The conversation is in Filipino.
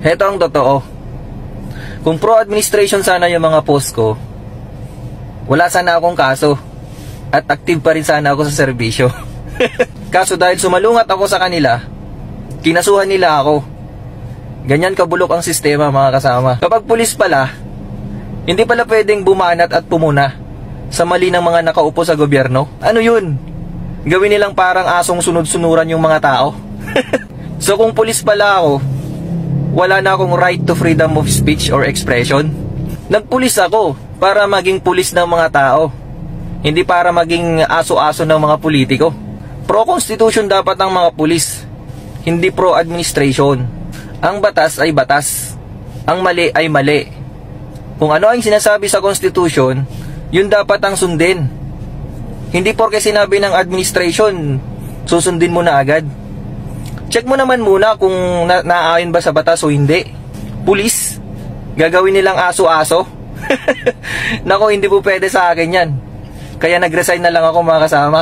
Heto ang totoo. Kung pro-administration sana yung mga post ko, wala sana akong kaso. At active pa rin sana ako sa serbisyo. Kaso dahil sumalungat ako sa kanila, kinasuhan nila ako. Ganyan kabulok ang sistema, mga kasama. Kapag pulis pala, hindi pala pwedeng bumanat at pumuna sa mali ng mga nakaupo sa gobyerno. Ano yun? Gawin nilang parang asong sunod-sunuran yung mga tao. So kung pulis pala ako, wala na akong right to freedom of speech or expression. Nagpulis ako para maging pulis ng mga tao, hindi para maging aso-aso ng mga politiko. Pro-constitution dapat ang mga pulis, hindi pro-administration. Ang batas ay batas, ang mali ay mali. Kung ano ang sinasabi sa Constitution, yun dapat ang sundin. Hindi porke sinabi ng administration, susundin mo na agad. Check mo naman muna kung naaayon ba sa batas o hindi. Pulis, gagawin nilang aso-aso. Nako, hindi po pwede sa akin yan. Kaya nag-resign na lang ako, mga kasama.